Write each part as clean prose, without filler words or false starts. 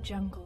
Jungle.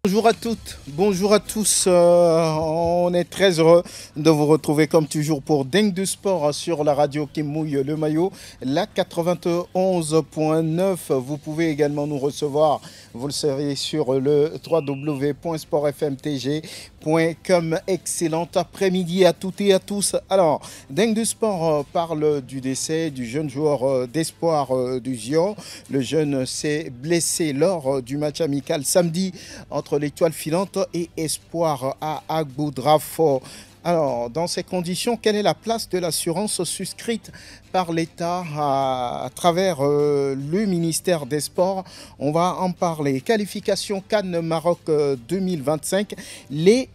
Bonjour à toutes, bonjour à tous. On est très heureux de vous retrouver comme toujours pour Dingue du Sport sur la radio qui mouille le maillot, la 91.9. Vous pouvez également nous recevoir, vous le savez, sur le www.sportfmtg.com. Excellent après-midi à toutes et à tous. Alors, Dingue du Sport parle du décès du jeune joueur d'espoir du Zion. Le jeune s'est blessé lors du match amical samedi entre l'Étoile filante et Espoir à Agboudrafo. Alors, dans ces conditions, quelle est la place de l'assurance souscrite par l'État à travers le ministère des Sports? On va en parler. Qualification Cannes Maroc 2025. Les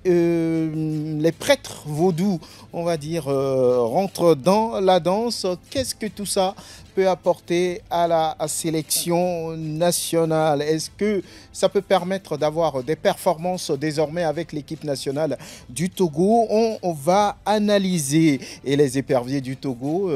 prêtres vaudous, on va dire, rentrent dans la danse. Qu'est-ce que tout ça peut apporter à la sélection nationale? Est-ce que ça peut permettre d'avoir des performances désormais avec l'équipe nationale du Togo? On va analyser. Et les éperviers du Togo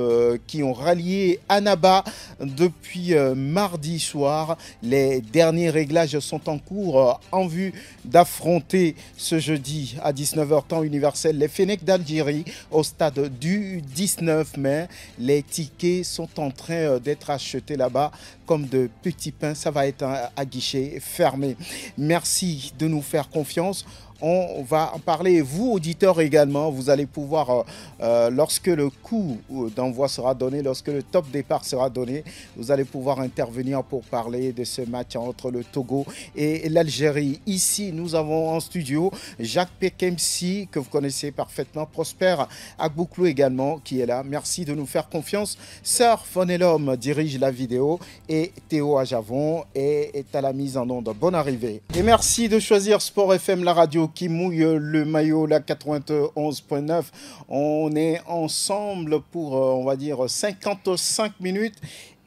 qui ont rallié Annaba depuis mardi soir. Les derniers réglages sont en cours en vue d'affronter ce jeudi à 19h temps universel les Fennecs d'Algérie au stade du 19 mai. Les tickets sont en train d'être achetés là-bas comme de petits pains. Ça va être à guichet fermé. Merci de nous faire confiance. On va en parler, vous auditeurs également, vous allez pouvoir, lorsque le coup d'envoi sera donné, lorsque le top départ sera donné, vous allez pouvoir intervenir pour parler de ce match entre le Togo et l'Algérie. Ici, nous avons en studio Jacques Pekemsi, que vous connaissez parfaitement, Prosper Agbouklou également, qui est là. Merci de nous faire confiance. Sœur Fonelhomme dirige la vidéo et Théo Ajavon est à la mise en onde. Bonne arrivée. Et merci de choisir Sport FM, la radio qui mouille le maillot, la 91.9. On est ensemble pour, on va dire, 55 minutes.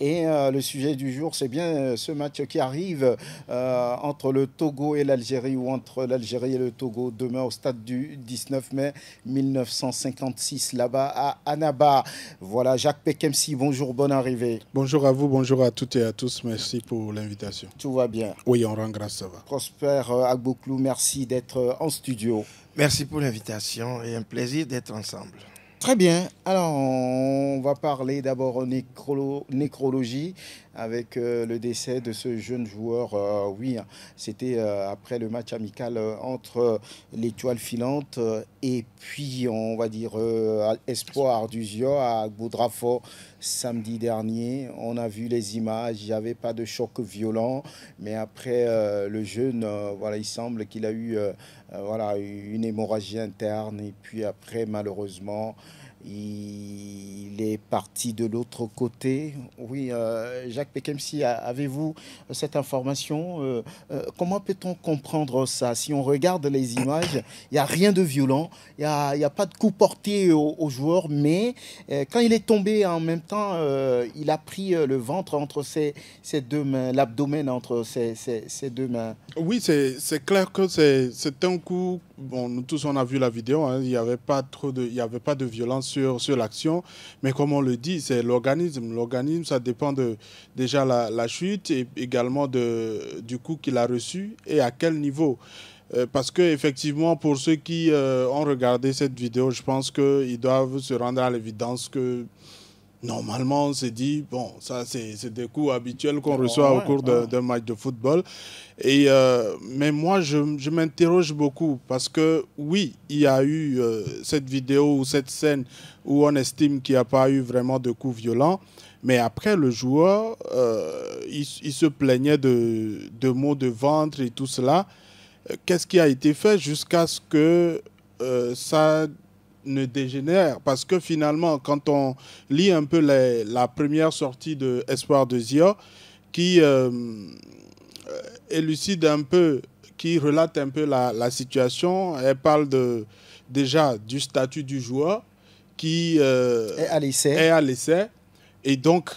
Et le sujet du jour, c'est bien ce match qui arrive entre le Togo et l'Algérie, ou entre l'Algérie et le Togo, demain au stade du 19 mai 1956, là-bas à Annaba. Voilà, Jacques Pekemsi, bonjour, bonne arrivée. Bonjour à vous, bonjour à toutes et à tous, merci pour l'invitation. Tout va bien? Oui, on rend grâce, ça va. Prosper Agbouklou, merci d'être en studio. Merci pour l'invitation et un plaisir d'être ensemble. Très bien. Alors, on va parler d'abord nécrologie avec le décès de ce jeune joueur. Oui, c'était après le match amical entre l'Étoile filante et puis, on va dire, Espoir du Zio à Agboudrafo samedi dernier. On a vu les images, il n'y avait pas de choc violent, mais après, le jeune, voilà, il semble qu'il a eu voilà, une hémorragie interne et puis après, malheureusement, il est parti de l'autre côté. Oui, Jacques Pekemsi, avez-vous cette information? Comment peut-on comprendre ça? Si on regarde les images, il n'y a rien de violent, il n'y a pas de coup porté au joueur, mais quand il est tombé en même temps, il a pris le ventre entre ses deux mains, l'abdomen entre ses deux mains. Oui, c'est clair que c'est un coup. Bon, nous tous on a vu la vidéo, hein, il n'y avait pas de violence sur l'action, mais comme on le dit, c'est l'organisme. L'organisme, ça dépend de déjà la chute et également du coup qu'il a reçu et à quel niveau. Parce que effectivement, pour ceux qui ont regardé cette vidéo, je pense qu'ils doivent se rendre à l'évidence que normalement, on s'est dit, bon, ça c'est des coups habituels qu'on reçoit au cours d'un match de football. Et, mais moi, je m'interroge beaucoup parce que oui, il y a eu cette vidéo ou cette scène où on estime qu'il n'y a pas eu vraiment de coups violents. Mais après, le joueur, il se plaignait de maux de ventre et tout cela. Qu'est-ce qui a été fait jusqu'à ce que ça ne dégénère? Parce que finalement, quand on lit un peu la première sortie de Espoir de Zio, qui élucide un peu, qui relate un peu la situation, elle parle déjà du statut du joueur qui est à l'essai et donc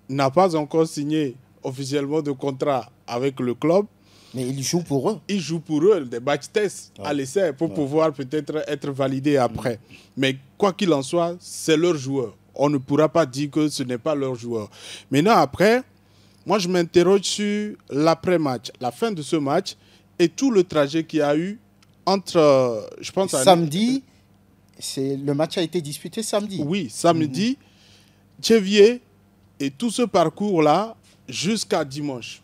n'a pas encore signé officiellement de contrat avec le club. Mais il joue pour eux. Il joue pour eux, des match tests à l'essai pour pouvoir peut-être être validé après. Mais quoi qu'il en soit, c'est leur joueur. On ne pourra pas dire que ce n'est pas leur joueur. Maintenant, après, moi, je m'interroge sur l'après-match, la fin de ce match et tout le trajet qu'il y a eu entre, je pense... Samedi, le match a été disputé samedi. Oui, samedi, Tchévier et tout ce parcours-là jusqu'à dimanche.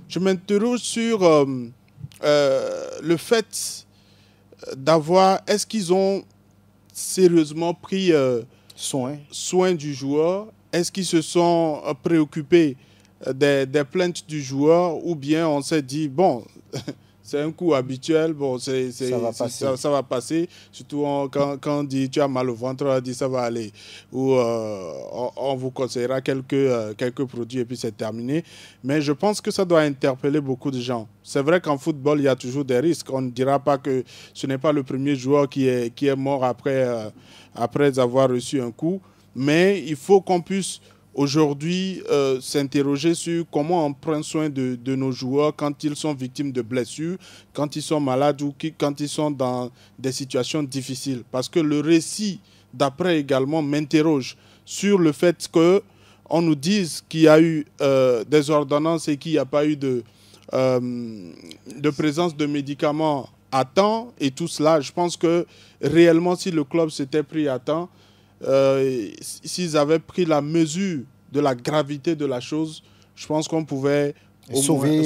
Je m'interroge sur le fait d'avoir... Est-ce qu'ils ont sérieusement pris soin du joueur? Est-ce qu'ils se sont préoccupés des plaintes du joueur? Ou bien on s'est dit, bon, c'est un coup habituel, bon, ça va passer. Surtout quand on dit tu as mal au ventre, on dit ça va aller. Ou on vous conseillera quelques produits et puis c'est terminé. Mais je pense que ça doit interpeller beaucoup de gens. C'est vrai qu'en football, il y a toujours des risques. On ne dira pas que ce n'est pas le premier joueur qui est mort après avoir reçu un coup. Mais il faut qu'on puisse aujourd'hui s'interroger sur comment on prend soin de nos joueurs quand ils sont victimes de blessures, quand ils sont malades ou quand ils sont dans des situations difficiles. Parce que le récit d'après également m'interroge sur le fait qu'on nous dise qu'il y a eu des ordonnances et qu'il n'y a pas eu de présence de médicaments à temps et tout cela. Je pense que réellement, si le club s'était pris à temps, s'ils avaient pris la mesure de la gravité de la chose, je pense qu'on pouvait sauver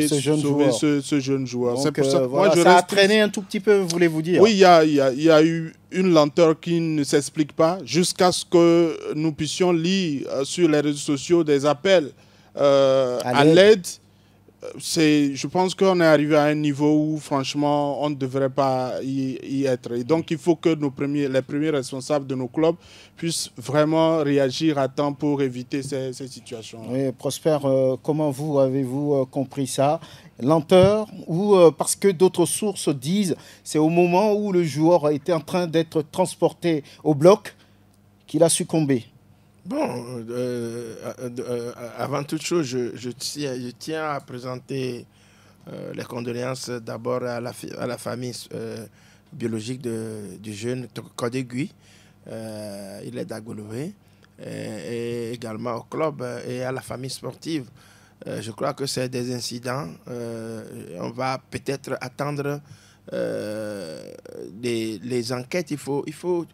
ce jeune joueur. C'est pour ça. Voilà, ça a traîné un tout petit peu, voulez-vous dire? Oui, il y a eu une lenteur qui ne s'explique pas jusqu'à ce que nous puissions lire sur les réseaux sociaux des appels à l'aide. Je pense qu'on est arrivé à un niveau où, franchement, on ne devrait pas y être. Et donc, il faut que les premiers responsables de nos clubs puissent vraiment réagir à temps pour éviter ces situations. Oui, Prosper, comment avez-vous compris ça? Lenteur ou parce que d'autres sources disent c'est au moment où le joueur était en train d'être transporté au bloc qu'il a succombé? Bon, avant toute chose, je tiens à présenter les condoléances d'abord à la famille biologique du jeune Kodegui. Il est d'Agolové, et également au club et à la famille sportive. Je crois que c'est des incidents. On va peut-être attendre les enquêtes. Il faut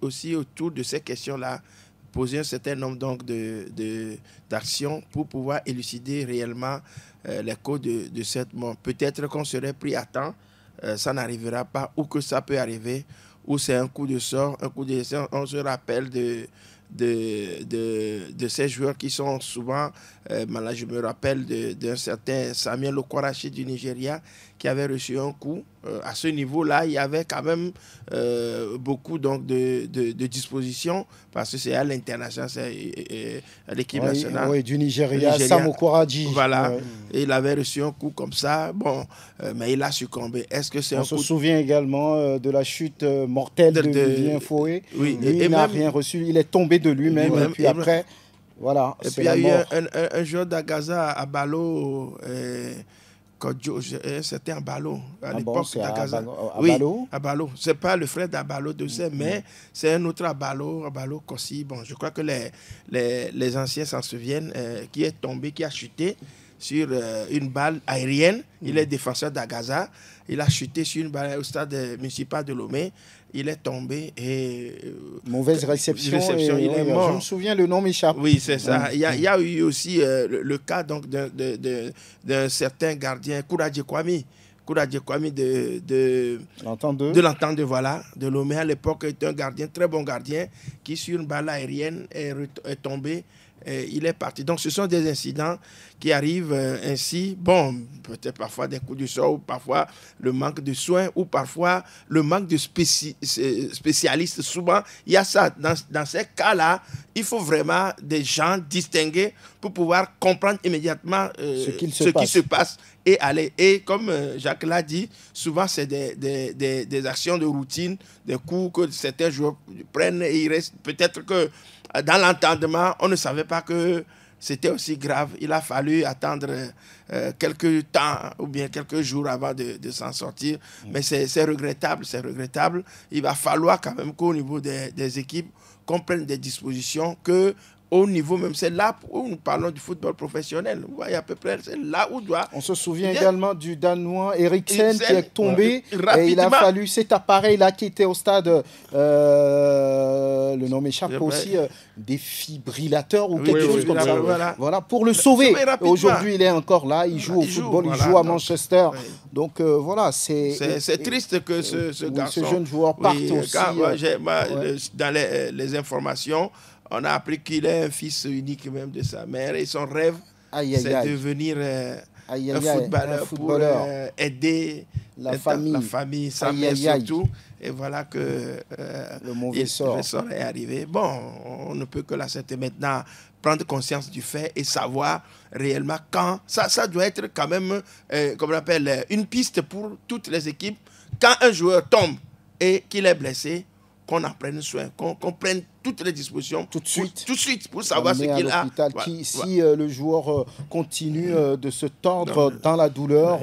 aussi autour de ces questions-là poser un certain nombre d'actions pour pouvoir élucider réellement les causes de cette mort. Peut-être qu'on serait pris à temps, ça n'arrivera pas, ou que ça peut arriver, ou c'est un coup de sort, on se rappelle de ces joueurs qui sont souvent malades. Je me rappelle d'un certain Samuel Okwarachi du Nigeria qui avait reçu un coup. À ce niveau-là, il y avait quand même beaucoup donc, de dispositions parce que c'est à l'international, c'est à l'équipe nationale. Oui, du Nigeria, Sam Okwarachi. Voilà, et il avait reçu un coup comme ça, bon, mais il a succombé. Est-ce que c'est On se souvient également de la chute mortelle de Vivien Foué. Oui, il n'a rien reçu, il est tombé de lui-même et puis après, voilà, c'est la mort. Il y a eu un joueur d'Agaza à Balo. C'était un Balo à l'époque d'Agaza. Oui, à Balo. Ce n'est pas le frère d'Abalo Dosé, mais c'est un autre Abalo Kossi. Bon, je crois que les anciens s'en souviennent, qui est tombé, qui a chuté sur une balle aérienne. Il est défenseur d'Agaza. Il a chuté sur une balle au stade municipal de Lomé. Il est tombé et... Mauvaise réception il est mort. Je me souviens, le nom m'échappe. Oui, c'est ça. Il y a eu aussi le cas d'un certain gardien, Kouradje Kwame de l'Entente, voilà, de Lomé à l'époque, était un gardien, très bon gardien, qui sur une balle aérienne est tombé. Il est parti. Donc, ce sont des incidents qui arrivent ainsi. Bon, peut-être parfois des coups de sort, ou parfois le manque de soins, ou parfois le manque de spécialistes. Souvent, il y a ça. Dans ces cas-là, il faut vraiment des gens distingués pour pouvoir comprendre immédiatement ce qui se passe et aller. Et comme Jacques l'a dit, souvent, c'est des actions de routine, des coups que certains joueurs prennent et il reste peut-être que dans l'entendement, on ne savait pas que c'était aussi grave. Il a fallu attendre quelques temps ou bien quelques jours avant de s'en sortir. Mais c'est regrettable, c'est regrettable. Il va falloir quand même qu'au niveau des équipes, qu'on prenne des dispositions, au niveau même, c'est là où nous parlons du football professionnel. Vous voyez à peu près, c'est là où doit... On se souvient également du Danois Eriksen qui est tombé rapidement. Et il a fallu cet appareil-là qui était au stade, le nom m'échappe aussi, défibrillateur ou quelque chose comme ça. Voilà, pour le sauver. Aujourd'hui, il est encore là, il joue au football, il joue à Manchester. Donc voilà, c'est triste que ce garçon, ce jeune joueur parte aussi. Dans les informations, on a appris qu'il est un fils unique même de sa mère et son rêve, c'est de devenir un footballeur pour aider la famille, sa mère surtout. Et voilà que le mauvais sort est arrivé. Bon, on ne peut que l'accepter maintenant, prendre conscience du fait et savoir réellement quand. Ça doit être quand même, comme on appelle, une piste pour toutes les équipes. Quand un joueur tombe et qu'il est blessé, qu'on en prenne soin, qu'on prenne toutes les dispositions tout de suite pour savoir ce qu'il a. Si le joueur continue de se tordre dans la douleur,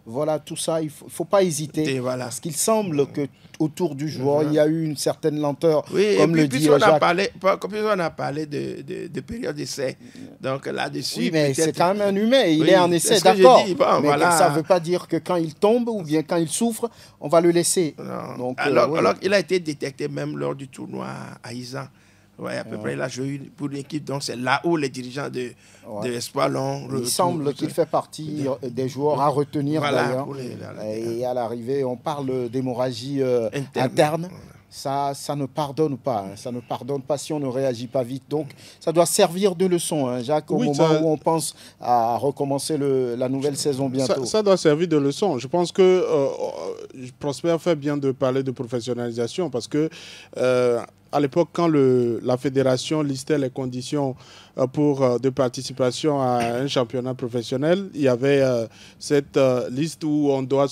voilà, tout ça, il ne faut pas hésiter. Parce qu'il semble que autour du joueur, il y a eu une certaine lenteur, comme le dit Jacques. On a parlé de période d'essai. Donc là-dessus... Oui, mais c'est quand même un humain. Il est en essai, d'accord. Mais ça ne veut pas dire que quand il tombe ou bien quand il souffre, on va le laisser. Donc, alors, il a été détecté même lors du tournoi à Izan. Ouais, à peu près, il a joué pour l'équipe. Donc, c'est là où les dirigeants de l'Espoir l'ont... Il semble qu'il fait partie des joueurs à retenir, d'ailleurs. Et à l'arrivée, on parle d'hémorragie interne. Ça ne pardonne pas. Ça ne pardonne pas si on ne réagit pas vite. Donc, ça doit servir de leçon, Jacques, au moment où on pense à recommencer la nouvelle saison bientôt. Ça doit servir de leçon. Je pense que Prosper fait bien de parler de professionnalisation parce que... à l'époque, quand la fédération listait les conditions de participation à un championnat professionnel, il y avait cette liste où on doit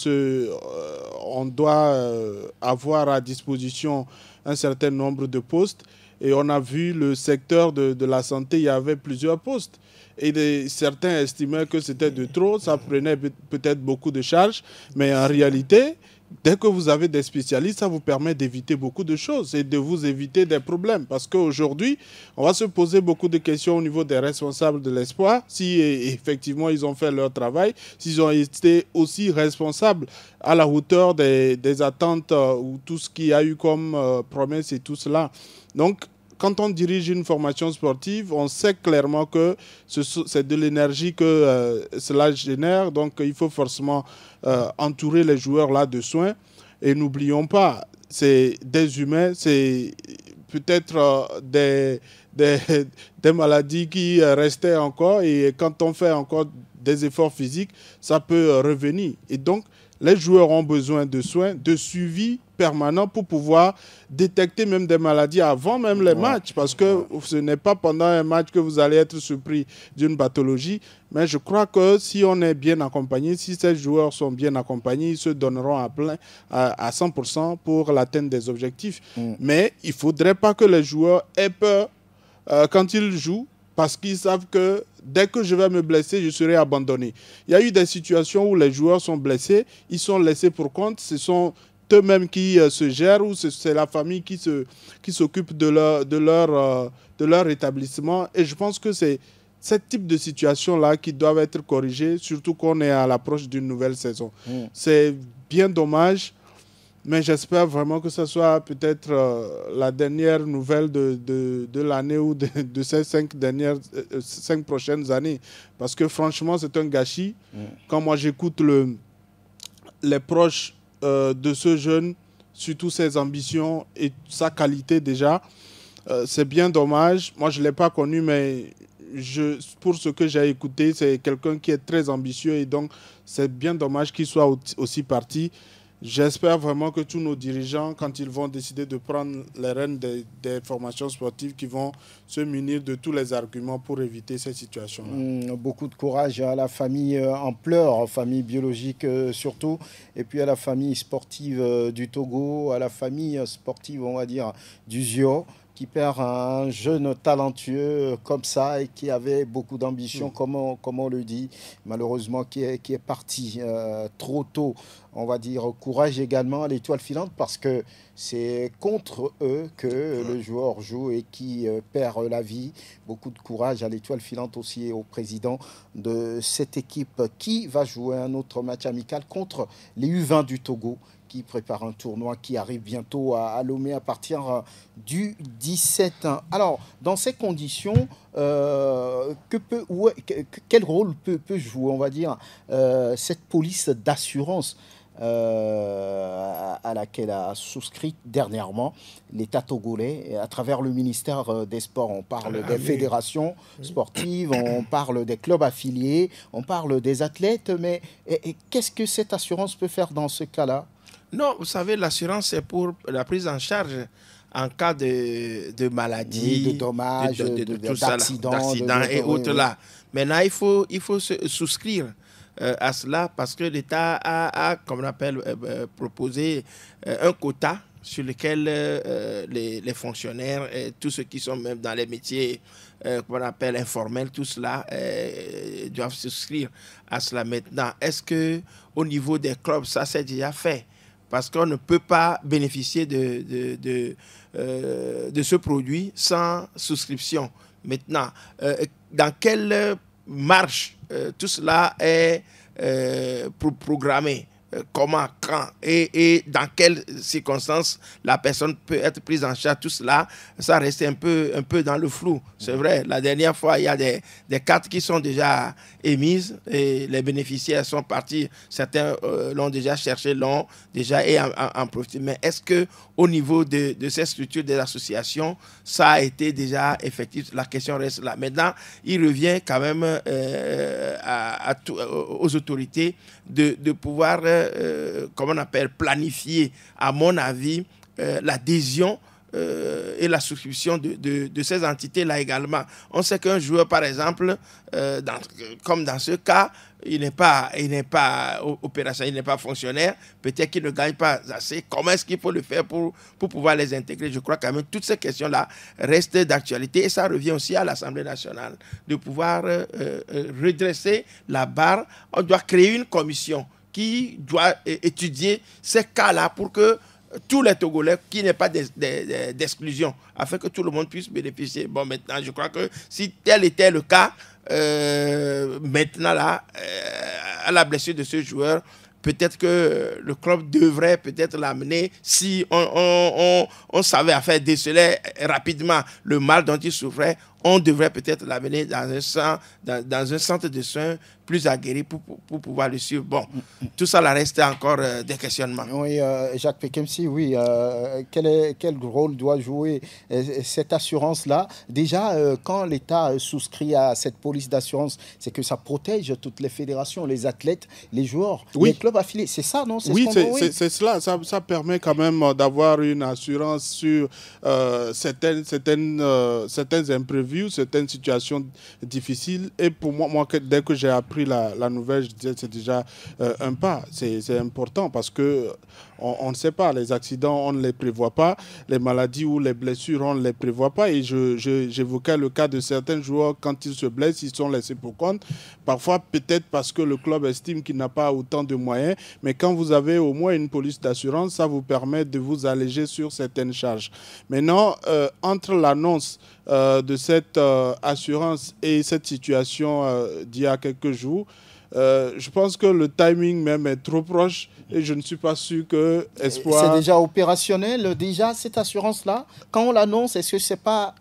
avoir à disposition un certain nombre de postes. Et on a vu le secteur de la santé, il y avait plusieurs postes. Et certains estimaient que c'était de trop, ça prenait peut-être beaucoup de charges, mais en réalité... Dès que vous avez des spécialistes, ça vous permet d'éviter beaucoup de choses et de vous éviter des problèmes. Parce qu'aujourd'hui, on va se poser beaucoup de questions au niveau des responsables de l'Espoir, si effectivement ils ont fait leur travail, s'ils ont été aussi responsables à la hauteur des attentes ou tout ce qu'il y a eu comme promesse et tout cela. Donc, quand on dirige une formation sportive, on sait clairement que c'est de l'énergie que cela génère. Donc, il faut forcément entourer les joueurs là de soins. Et n'oublions pas, c'est des humains, c'est peut-être des maladies qui restaient encore. Et quand on fait encore des efforts physiques, ça peut revenir. Et donc, les joueurs ont besoin de soins, de suivi permanent pour pouvoir détecter même des maladies avant même les matchs. Parce que ce n'est pas pendant un match que vous allez être surpris d'une pathologie. Mais je crois que si on est bien accompagné, si ces joueurs sont bien accompagnés, ils se donneront à 100% pour l'atteinte des objectifs. Mais il ne faudrait pas que les joueurs aient peur quand ils jouent, parce qu'ils savent que dès que je vais me blesser, je serai abandonné. Il y a eu des situations où les joueurs sont blessés, ils sont laissés pour compte, ce sont eux-mêmes qui se gèrent ou c'est la famille qui s'occupe de leur établissement. Et je pense que c'est ce type de situation-là qui doivent être corrigées, surtout qu'on est à l'approche d'une nouvelle saison. C'est bien dommage. Mais j'espère vraiment que ce soit peut-être la dernière nouvelle de l'année ou de ces 5 prochaines années. Parce que franchement, c'est un gâchis. Quand moi j'écoute les proches de ce jeune, surtout ses ambitions et sa qualité déjà, c'est bien dommage. Moi, je ne l'ai pas connu, mais pour ce que j'ai écouté, c'est quelqu'un qui est très ambitieux. Et donc, c'est bien dommage qu'il soit aussi parti. J'espère vraiment que tous nos dirigeants, quand ils vont décider de prendre les rênes des formations sportives, qui vont se munir de tous les arguments pour éviter ces situations-là. Beaucoup de courage à la famille en pleurs, famille biologique surtout, et puis à la famille sportive du Togo, à la famille sportive, on va dire, du ZIO, qui perd un jeune talentueux comme ça et qui avait beaucoup d'ambition, comme on le dit, malheureusement qui est parti trop tôt. On va dire courage également à l'Étoile Filante parce que c'est contre eux que le joueur joue et qui perd la vie. Beaucoup de courage à l'Étoile Filante aussi et au président de cette équipe qui va jouer un autre match amical contre les U20 du Togo, qui prépare un tournoi qui arrive bientôt à Lomé à partir du 17. Alors, dans ces conditions, quel rôle peut jouer, on va dire, cette police d'assurance à laquelle a souscrit dernièrement l'État togolais à travers le ministère des Sports. On parle des fédérations sportives, on parle des clubs affiliés, on parle des athlètes, mais qu'est-ce que cette assurance peut faire dans ce cas-là? Non, vous savez, l'assurance, c'est pour la prise en charge en cas de maladie, de dommages, d'accidents et autres là. Maintenant, il faut se souscrire à cela parce que l'État a comme on appelle, proposé un quota sur lequel les fonctionnaires et tous ceux qui sont même dans les métiers qu'on appelle informels, tout cela doivent souscrire à cela. Maintenant, est-ce qu'au niveau des clubs, ça c'est déjà fait? Parce qu'on ne peut pas bénéficier de ce produit sans souscription. Maintenant, dans quelle marche tout cela est programmé, comment, quand et dans quelles circonstances la personne peut être prise en charge, tout cela, ça reste un peu dans le flou. C'est vrai, la dernière fois, il y a des cartes qui sont déjà émises et les bénéficiaires sont partis. Certains l'ont déjà cherché, l'ont déjà et en profité. Mais est-ce qu'au niveau de ces structures, des associations, ça a été déjà effectif? La question reste là. Maintenant, il revient quand même aux autorités de pouvoir, comment on appelle, planifier, à mon avis, l'adhésion et la souscription de ces entités-là également. On sait qu'un joueur, par exemple, comme dans ce cas, il n'est pas opérationnel, il n'est pas fonctionnaire, peut-être qu'il ne gagne pas assez. Comment est-ce qu'il faut le faire pour pouvoir les intégrer? Je crois quand même que toutes ces questions-là restent d'actualité et ça revient aussi à l'Assemblée nationale de pouvoir redresser la barre. On doit créer une commission qui doit étudier ces cas-là pour que tous les Togolais, qu'il n'y ait pas d'exclusion, afin que tout le monde puisse bénéficier. Bon, maintenant, je crois que si tel était le cas, maintenant là, à la blessure de ce joueur, peut-être que le club devrait peut-être l'amener si on savait faire déceler rapidement le mal dont il souffrait. On devrait peut-être l'amener dans un centre de soins plus aguerri pour pouvoir le suivre. Bon, tout ça là reste encore des questionnements. Oui, Jacques Pekemsi, oui. Quel rôle doit jouer cette assurance-là? Déjà, quand l'État souscrit à cette police d'assurance, c'est que ça protège toutes les fédérations, les athlètes, les joueurs, les clubs affiliés. C'est ça, non? Oui, c'est cela. Ça permet quand même d'avoir une assurance sur certaines imprévus, certaines situations difficiles. Et pour moi dès que j'ai appris la nouvelle, je disais c'est déjà un pas. C'est important parce que on ne sait pas, les accidents, on ne les prévoit pas, les maladies ou les blessures, on ne les prévoit pas. Et j'évoquais le cas de certains joueurs, quand ils se blessent, ils sont laissés pour compte. Parfois, peut-être parce que le club estime qu'il n'a pas autant de moyens, mais quand vous avez au moins une police d'assurance, ça vous permet de vous alléger sur certaines charges. Maintenant, entre l'annonce de cette assurance et cette situation d'il y a quelques jours, je pense que le timing même est trop proche et je ne suis pas sûr que Espoir... C'est déjà opérationnel, déjà, cette assurance-là? Quand on l'annonce, est-ce que ce n'est pas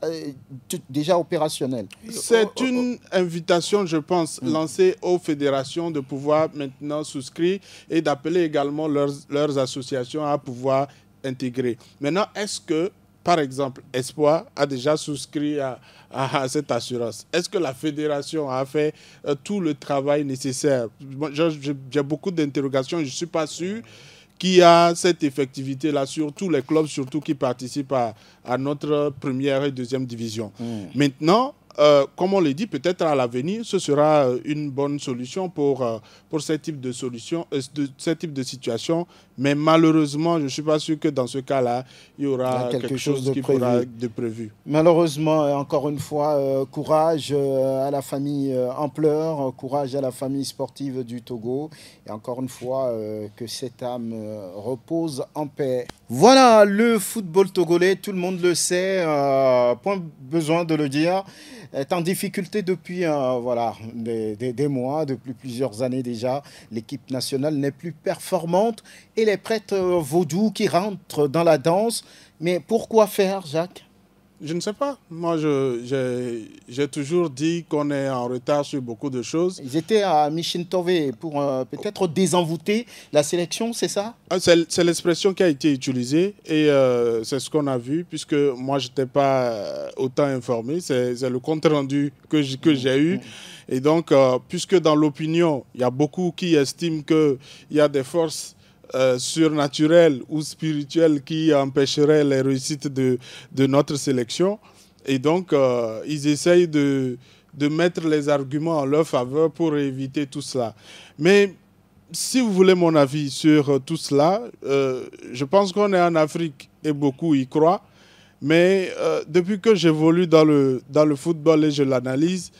déjà opérationnel? C'est une invitation, je pense, lancée aux fédérations de pouvoir maintenant souscrire et d'appeler également leurs associations à pouvoir intégrer. Maintenant, est-ce que, par exemple, Espoir a déjà souscrit à cette assurance? Est-ce que la fédération a fait tout le travail nécessaire? J'ai beaucoup d'interrogations. Je ne suis pas sûr qu'il y a cette effectivité-là sur tous les clubs, surtout qui participent à notre première et deuxième division. Maintenant, comme on le dit, peut-être à l'avenir, ce sera une bonne solution pour ce type de ce type de situation. Mais malheureusement, je ne suis pas sûr que dans ce cas-là, il y aura quelque chose qui pourra être prévu. Malheureusement, encore une fois, courage à la famille en pleurs, courage à la famille sportive du Togo. Et encore une fois, que cette âme repose en paix. Voilà, le football togolais, tout le monde le sait, point besoin de le dire, est en difficulté depuis voilà, des mois, depuis plusieurs années déjà. L'équipe nationale n'est plus performante et les prêtres vaudous qui rentrent dans la danse. Mais pourquoi faire, Jacques ? Je ne sais pas. Moi, j'ai toujours dit qu'on est en retard sur beaucoup de choses. Ils étaient à Michintove pour peut-être désenvoûter la sélection, c'est ça? C'est l'expression qui a été utilisée et c'est ce qu'on a vu, puisque moi, je n'étais pas autant informé. C'est le compte-rendu que j'ai eu. Et donc, puisque dans l'opinion, il y a beaucoup qui estiment qu'il y a des forces surnaturelles ou spirituelles qui empêcheraient les réussites de notre sélection. Et donc, ils essayent de mettre les arguments en leur faveur pour éviter tout cela. Mais si vous voulez mon avis sur tout cela, je pense qu'on est en Afrique et beaucoup y croient. Mais depuis que j'évolue dans le football et je l'analyse,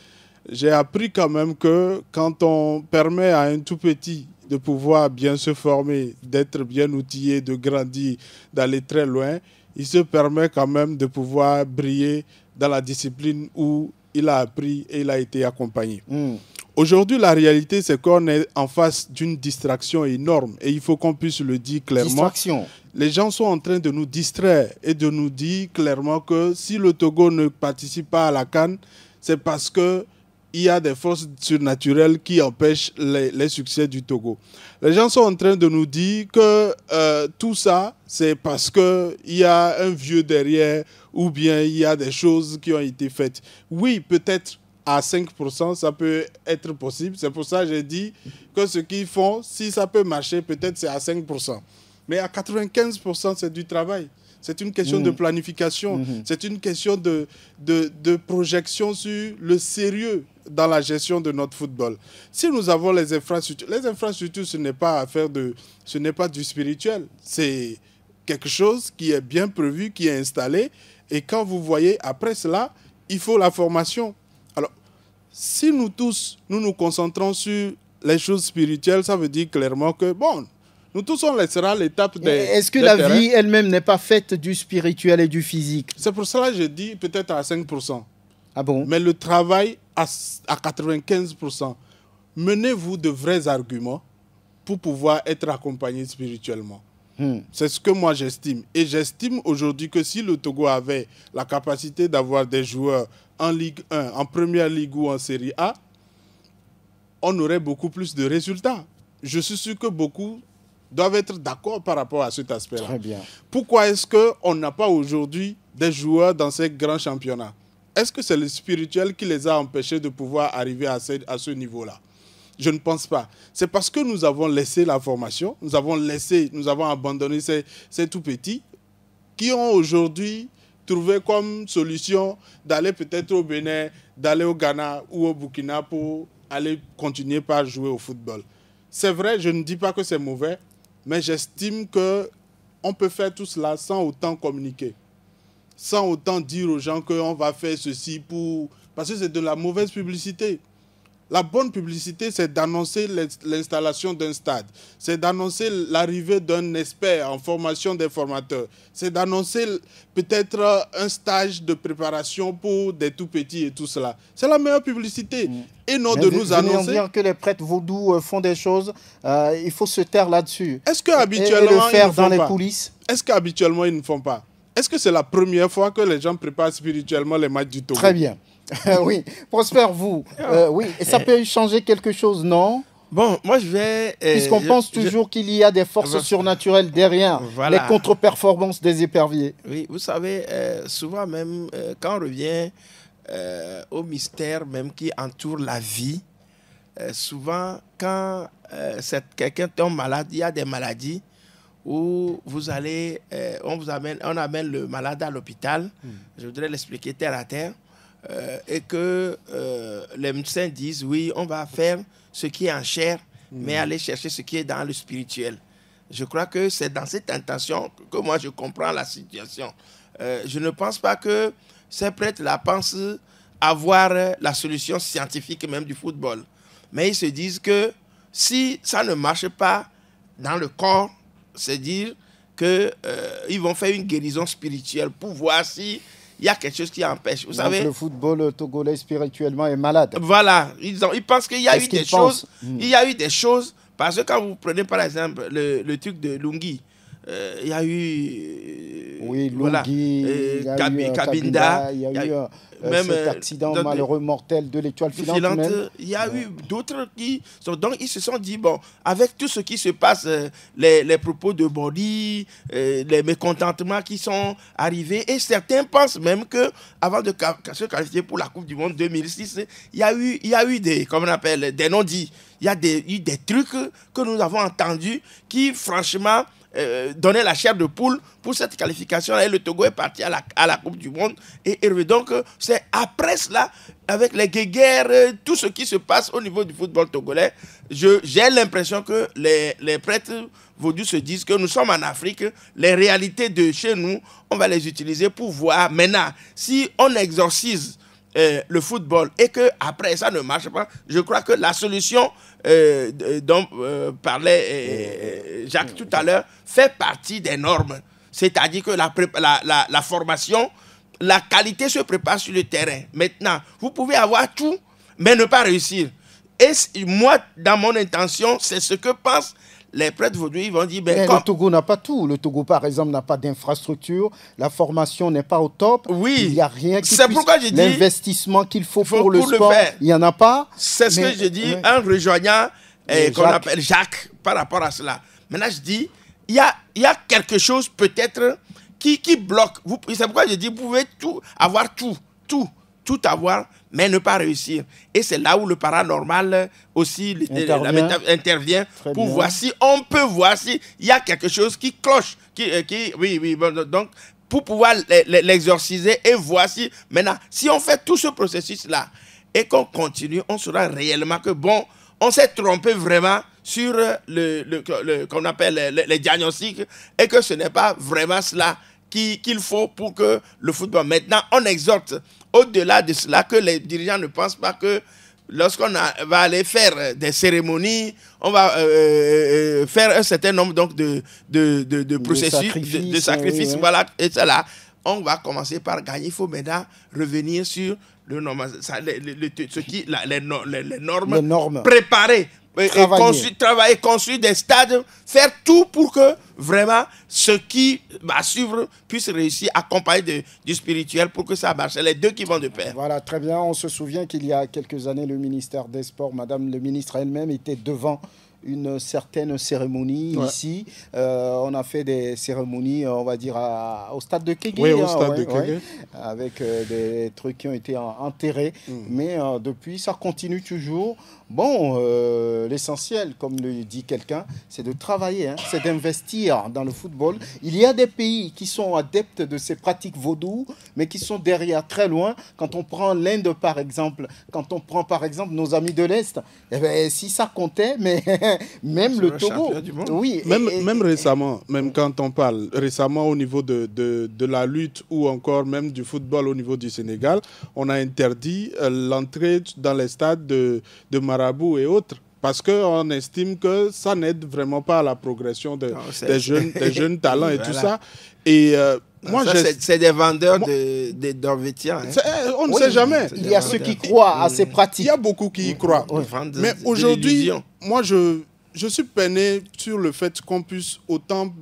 j'ai appris quand même que quand on permet à un tout petit de pouvoir bien se former, d'être bien outillé, de grandir, d'aller très loin, il se permet quand même de pouvoir briller dans la discipline où il a appris et il a été accompagné. Aujourd'hui, la réalité, c'est qu'on est en face d'une distraction énorme et il faut qu'on puisse le dire clairement. Distraction. Les gens sont en train de nous distraire et de nous dire clairement que si le Togo ne participe pas à la CAN, c'est parce que il y a des forces surnaturelles qui empêchent les succès du Togo. Les gens sont en train de nous dire que tout ça, c'est parce qu'il y a un vieux derrière ou bien il y a des choses qui ont été faites. Oui, peut-être à 5%, ça peut être possible. C'est pour ça que j'ai dit que ce qu'ils font, si ça peut marcher, peut-être c'est à 5%. Mais à 95%, c'est du travail. C'est une question de planification. C'est une question de projection sur le sérieux dans la gestion de notre football. Si nous avons les infrastructures, ce n'est pas ce n'est pas du spirituel. C'est quelque chose qui est bien prévu, qui est installé. Et quand vous voyez, après cela, il faut la formation. Alors, si nous tous, nous concentrons sur les choses spirituelles, ça veut dire clairement que, bon, nous tous, on laissera l'étape des Est-ce que la vie elle-même n'est pas faite du spirituel et du physique? C'est pour cela que je dis peut-être à 5%. Ah bon? Mais le travail à 95%. Menez-vous de vrais arguments pour pouvoir être accompagné spirituellement. C'est ce que moi j'estime. Et j'estime aujourd'hui que si le Togo avait la capacité d'avoir des joueurs en Ligue 1, en Première Ligue ou en Série A, on aurait beaucoup plus de résultats. Je suis sûr que beaucoup doivent être d'accord par rapport à cet aspect-là. Très bien. Pourquoi est-ce qu'on n'a pas aujourd'hui des joueurs dans ces grands championnats? Est-ce que c'est le spirituel qui les a empêchés de pouvoir arriver à ce niveau-là? Je ne pense pas. C'est parce que nous avons laissé la formation, nous avons abandonné ces tout petits qui ont aujourd'hui trouvé comme solution d'aller peut-être au Bénin, d'aller au Ghana ou au Burkina pour aller continuer par jouer au football. C'est vrai, je ne dis pas que c'est mauvais, mais j'estime qu'on peut faire tout cela sans autant communiquer, sans autant dire aux gens qu'on va faire ceci parce que c'est de la mauvaise publicité. La bonne publicité, c'est d'annoncer l'installation d'un stade. C'est d'annoncer l'arrivée d'un expert en formation des formateurs. C'est d'annoncer peut-être un stage de préparation pour des tout-petits et tout cela. C'est la meilleure publicité. Et non de nous annoncer... dire que les prêtres vaudous font des choses, il faut se taire là-dessus. Est-ce qu'habituellement, et le faire dans les coulisses? Est-ce qu'habituellement, ils ne font pas? Est-ce que c'est la première fois que les gens préparent spirituellement les matchs du Togo? Très bien. Oui, Prosper, vous, oui, et ça peut changer quelque chose, non? Bon, moi je vais... Puisqu'on pense toujours qu'il y a des forces surnaturelles derrière les contre-performances des éperviers. Oui, vous savez, souvent même, quand on revient au mystère même qui entoure la vie, souvent quand quelqu'un tombe malade, il y a des maladies où vous allez, on amène le malade à l'hôpital. Je voudrais l'expliquer terre à terre. et que les médecins disent oui, on va faire ce qui est en chair, mais aller chercher ce qui est dans le spirituel. Je crois que c'est dans cette intention que moi je comprends la situation. Je ne pense pas que ces prêtres-là pensent avoir la solution scientifique même du football. Mais ils se disent que si ça ne marche pas dans le corps, c'est dire qu'ils vont faire une guérison spirituelle pour voir si il y a quelque chose qui empêche. Vous savez, le football togolais spirituellement est malade. Voilà, ils pensent qu'il y a eu des choses. Il y a eu des choses, parce que quand vous prenez par exemple le truc de Lungi, il y a eu... oui, Lungi, Kabinda, il y a eu même cet accident malheureux mortel de l'étoile filante. Il y a eu d'autres qui... Donc ils se sont dit, bon, avec tout ce qui se passe, les propos de Body, les mécontentements qui sont arrivés, et certains pensent même qu'avant de se qualifier pour la Coupe du Monde 2006, il y a eu des, comment on appelle, des non-dits. Il y a eu des trucs que nous avons entendus qui, franchement... donner la chair de poule pour cette qualification et le Togo est parti à la Coupe du Monde et donc c'est après cela avec les guéguerres, tout ce qui se passe au niveau du football togolais, j'ai l'impression que les prêtres vaudous se disent que nous sommes en Afrique, les réalités de chez nous, on va les utiliser pour voir maintenant si on exorcise le football et que après ça ne marche pas, je crois que la solution dont parlait Jacques tout à l'heure fait partie des normes. C'est-à-dire que la formation, la qualité se prépare sur le terrain. Maintenant, vous pouvez avoir tout, mais ne pas réussir. Et moi, dans mon intention, c'est ce que pensent les prêtres vaudous. Ils vont dire... Le Togo n'a pas tout. Le Togo, par exemple, n'a pas d'infrastructure. La formation n'est pas au top. Oui. Il n'y a rien qui c'est pourquoi je dis... L'investissement qu'il faut pour le sport, il n'y en a pas. C'est ce que je dis en rejoignant qu'on appelle Jacques par rapport à cela. Maintenant, je dis, il y a quelque chose peut-être qui bloque. C'est pourquoi je dis, vous pouvez avoir tout avoir, mais ne pas réussir. Et c'est là où le paranormal aussi intervient pour voir si on peut voir s'il y a quelque chose qui cloche. Oui, donc pour pouvoir l'exorciser et voir si, maintenant, si on fait tout ce processus-là et qu'on continue, on saura réellement que bon, on s'est trompé vraiment sur qu'on appelle les diagnostics et que ce n'est pas vraiment cela qu'il faut pour que le football... Maintenant, on exhorte au-delà de cela que les dirigeants ne pensent pas que lorsqu'on va aller faire des cérémonies, on va faire un certain nombre donc, de processus, de sacrifices, oui. Voilà, et cela. On va commencer par gagner. Il faut maintenant revenir sur les normes préparées. Travailler, construire des stades, faire tout pour que vraiment ce qui va suivre puisse réussir, accompagné du spirituel pour que ça marche. C'est les deux qui vont de pair. Voilà, très bien. On se souvient qu'il y a quelques années, le ministère des Sports, Madame le ministre elle-même était devant une certaine cérémonie ici. On a fait des cérémonies, on va dire, au stade de Kégué. Oui, au stade de Kégué. Avec des trucs qui ont été enterrés. Mais depuis, ça continue toujours. Bon, l'essentiel, comme le dit quelqu'un, c'est de travailler, c'est d'investir dans le football. Il y a des pays qui sont adeptes de ces pratiques vaudou, mais qui sont derrière très loin. Quand on prend l'Inde, par exemple, nos amis de l'Est, eh bien, si ça comptait, mais même le Togo. Oui, même récemment, même quand on parle récemment au niveau de la lutte ou encore même du football au niveau du Sénégal, on a interdit l'entrée dans les stades de Marabout et autres, parce qu'on estime que ça n'aide vraiment pas à la progression des jeunes talents et tout ça. Et moi, c'est des vendeurs d'Orvétiens. On ne sait jamais. Il y a ceux qui croient à ces pratiques. Il y a beaucoup qui y croient. Mais aujourd'hui, moi, je suis peiné sur le fait qu'on puisse autant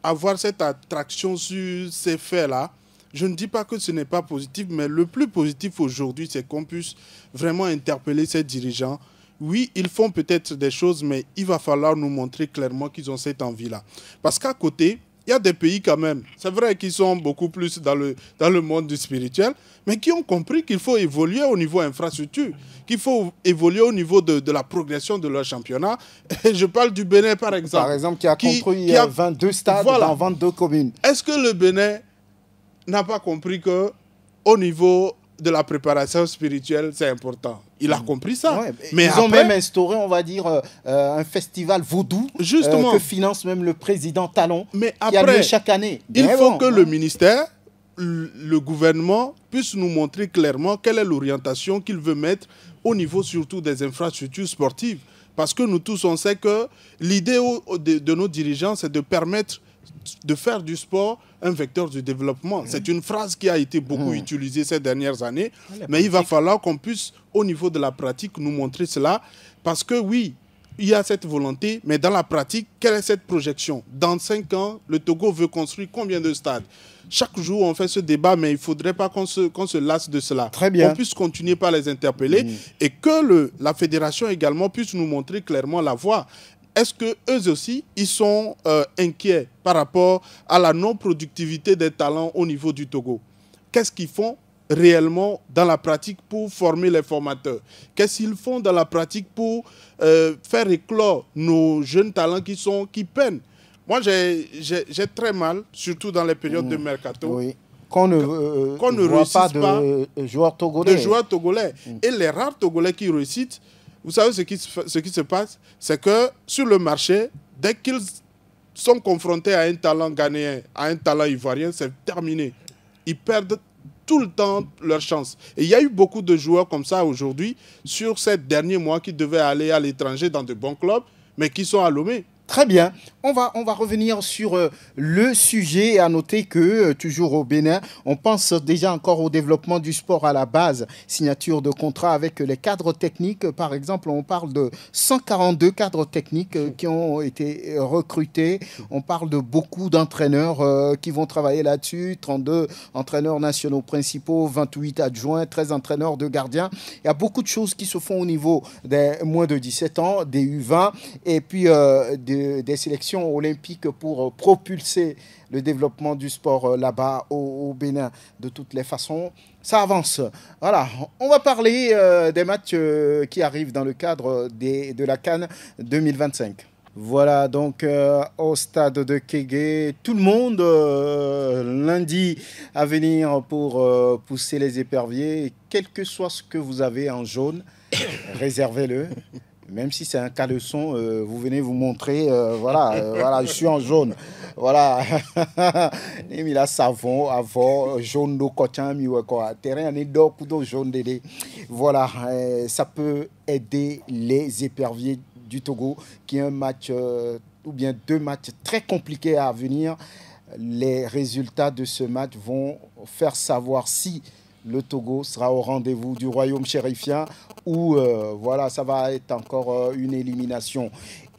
avoir cette attraction sur ces faits-là. Je ne dis pas que ce n'est pas positif, mais le plus positif aujourd'hui, c'est qu'on puisse vraiment interpeller ces dirigeants. Oui, ils font peut-être des choses, mais il va falloir nous montrer clairement qu'ils ont cette envie-là. Parce qu'à côté, il y a des pays quand même, c'est vrai qu'ils sont beaucoup plus dans le monde du spirituel, mais qui ont compris qu'il faut évoluer au niveau infrastructure, qu'il faut évoluer au niveau de la progression de leur championnat. Et je parle du Bénin, par exemple. Par exemple, qui a construit 22 stades dans 22 communes. Est-ce que le Bénin n'a pas compris que au niveau de la préparation spirituelle, c'est important. Il a compris ça. Ouais, mais ils ont même instauré, on va dire, un festival vaudou que finance même le président Talon, qui a lieu chaque année. Il faut que le ministère, le gouvernement puisse nous montrer clairement quelle est l'orientation qu'il veut mettre au niveau surtout des infrastructures sportives. Parce que nous tous, on sait que l'idée de nos dirigeants, c'est de permettre de faire du sport un vecteur du développement. C'est une phrase qui a été beaucoup utilisée ces dernières années, mais il va falloir qu'on puisse, au niveau de la pratique, nous montrer cela, parce que oui, il y a cette volonté, mais dans la pratique, quelle est cette projection? Dans 5 ans, le Togo veut construire combien de stades? Chaque jour, on fait ce débat, mais il ne faudrait pas qu'on se lasse de cela. Très bien. On puisse continuer par les interpeller et que la fédération également puisse nous montrer clairement la voie. Est-ce qu'eux aussi, ils sont inquiets par rapport à la non-productivité des talents au niveau du Togo? Qu'est-ce qu'ils font réellement dans la pratique pour former les formateurs? Qu'est-ce qu'ils font dans la pratique pour faire éclore nos jeunes talents qui peinent? Moi, j'ai très mal, surtout dans les périodes de mercato, qu'on ne voit pas de joueurs togolais. Et les rares Togolais qui réussissent, vous savez ce qui se passe? C'est que sur le marché, dès qu'ils sont confrontés à un talent ghanéen, à un talent ivoirien, c'est terminé. Ils perdent tout le temps leur chance. Et il y a eu beaucoup de joueurs comme ça aujourd'hui, sur ces derniers mois, qui devaient aller à l'étranger dans de bons clubs, mais qui sont à Lomé. Très bien. On va revenir sur le sujet. À noter que, toujours au Bénin, on pense déjà encore au développement du sport à la base. Signature de contrat avec les cadres techniques. Par exemple, on parle de 142 cadres techniques qui ont été recrutés. On parle de beaucoup d'entraîneurs qui vont travailler là-dessus. 32 entraîneurs nationaux principaux, 28 adjoints, 13 entraîneurs de gardiens. Il y a beaucoup de choses qui se font au niveau des moins de 17 ans, des U20 et puis des sélections olympiques pour propulser le développement du sport là-bas au Bénin. De toutes les façons, ça avance. Voilà, on va parler des matchs qui arrivent dans le cadre de la CAN 2025. Voilà, donc au stade de Kégué, tout le monde lundi à venir pour pousser les éperviers. Quel que soit ce que vous avez en jaune, réservez-le. Même si c'est un caleçon, vous venez vous montrer, voilà, je suis en jaune. Voilà. Il a savon, avant, jaune d'eau, cotin, quoi. Terrain, on est d'eau, jaune dédé. Voilà, ça peut aider les éperviers du Togo, qui est un match, ou bien 2 matchs très compliqués à venir. Les résultats de ce match vont faire savoir si le Togo sera au rendez-vous du royaume chérifien ou voilà, ça va être encore une élimination.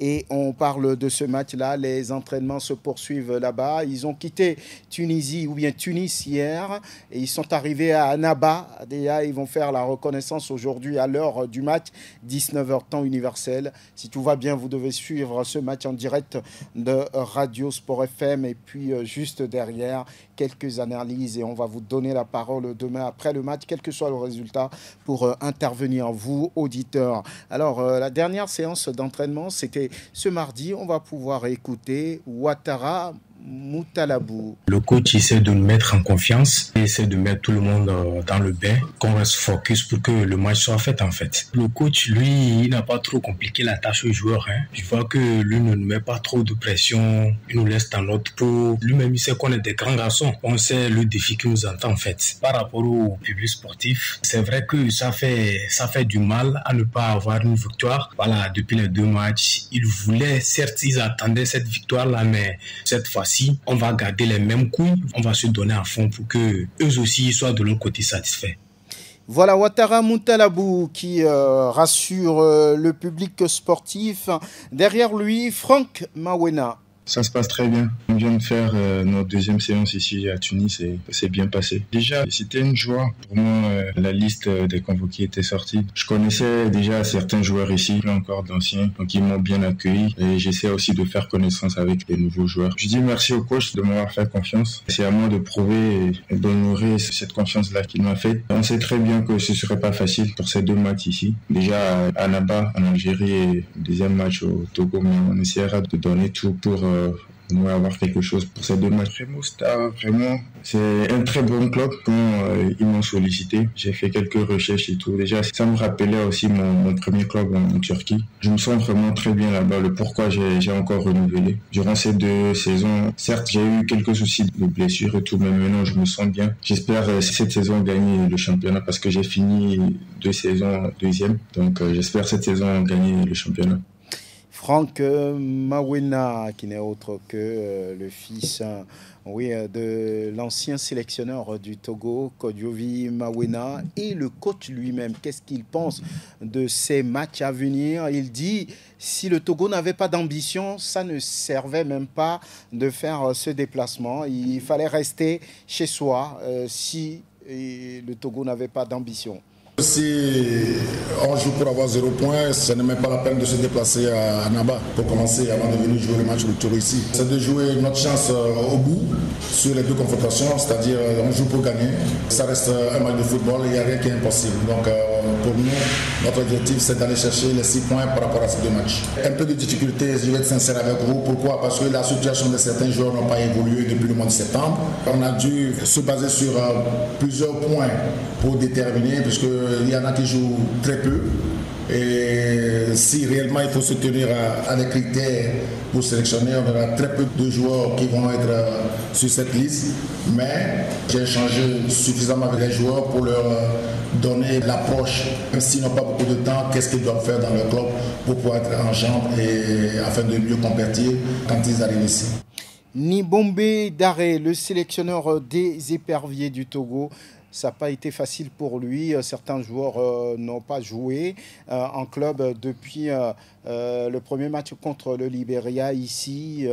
Et on parle de ce match-là, les entraînements se poursuivent là-bas. Ils ont quitté Tunisie ou bien Tunis hier et ils sont arrivés à Annaba. Déjà, ils vont faire la reconnaissance aujourd'hui à l'heure du match, 19h temps universel. Si tout va bien, vous devez suivre ce match en direct de Radio Sport FM et puis juste derrière, quelques analyses et on va vous donner la parole demain après le match, quel que soit le résultat, pour intervenir, vous, auditeurs. Alors, la dernière séance d'entraînement, c'était ce mardi. On va pouvoir écouter Ouattara Moutalabou. Le coach essaie de nous mettre en confiance, il essaie de mettre tout le monde dans le bain, qu'on reste focus pour que le match soit fait en fait. Le coach, lui, il n'a pas trop compliqué la tâche aux joueurs. Je vois que lui ne nous met pas trop de pression, il nous laisse dans notre peau. Lui-même, il sait qu'on est des grands garçons. On sait le défi qui nous attend en fait. Par rapport au public sportif, c'est vrai que ça fait du mal à ne pas avoir une victoire. Voilà, depuis les 2 matchs, ils voulaient, certes, ils attendaient cette victoire-là, mais cette fois-ci, on va garder les mêmes couilles, on va se donner à fond pour que eux aussi soient de leur côté satisfaits. Voilà Ouattara Moutalabou qui rassure le public sportif. Derrière lui, Franck Mawena. Ça se passe très bien. On vient de faire notre 2e séance ici à Tunis et ça s'est bien passé. Déjà, c'était une joie. Pour moi, la liste des convoqués était sortie. Je connaissais déjà certains joueurs ici, là encore d'anciens, donc ils m'ont bien accueilli et j'essaie aussi de faire connaissance avec les nouveaux joueurs. Je dis merci au coach de m'avoir fait confiance. C'est à moi de prouver et d'honorer cette confiance-là qu'il m'a faite. On sait très bien que ce serait pas facile pour ces 2 matchs ici. Déjà à Annaba, en Algérie, et le 2e match au Togo, mais on essaiera de donner tout pour on va avoir quelque chose pour ces 2 matchs. Remo Star, vraiment, c'est un très bon club quand ils m'ont sollicité. J'ai fait quelques recherches et tout. Déjà, ça me rappelait aussi mon premier club en Turquie. Je me sens vraiment très bien là-bas. Le pourquoi j'ai encore renouvelé. Durant ces 2 saisons, certes, j'ai eu quelques soucis de blessures et tout, mais maintenant, je me sens bien. J'espère cette saison gagner le championnat parce que j'ai fini 2 saisons deuxième. Donc, j'espère cette saison gagner le championnat. Franck Mawena, qui n'est autre que le fils de l'ancien sélectionneur du Togo, Kodjovi Mawena, et le coach lui-même. Qu'est-ce qu'il pense de ces matchs à venir? Il dit, si le Togo n'avait pas d'ambition, ça ne servait même pas de faire ce déplacement. Il fallait rester chez soi si le Togo n'avait pas d'ambition. Si on joue pour avoir 0 point, ce n'est même pas la peine de se déplacer à Annaba pour commencer avant de venir jouer le match retour ici. C'est de jouer notre chance au bout sur les 2 confrontations, c'est-à-dire on joue pour gagner. Ça reste un match de football, il n'y a rien qui est impossible. Donc pour nous, notre objectif c'est d'aller chercher les 6 points par rapport à ces 2 matchs. Un peu de difficulté, je vais être sincère avec vous. Pourquoi? Parce que la situation de certains joueurs n'a pas évolué depuis le mois de septembre. On a dû se baser sur plusieurs points pour déterminer, puisque il y en a qui jouent très peu. Et si réellement il faut se tenir à des critères pour sélectionner, on aura très peu de joueurs qui vont être sur cette liste. Mais j'ai échangé suffisamment avec les joueurs pour leur donner l'approche, même s'ils n'ont pas beaucoup de temps, qu'est-ce qu'ils doivent faire dans le club pour pouvoir être en jambes et afin de mieux compétir quand ils arrivent ici. Nibombe Daré, le sélectionneur des éperviers du Togo. Ça n'a pas été facile pour lui. Certains joueurs n'ont pas joué en club depuis le premier match contre le Libéria ici.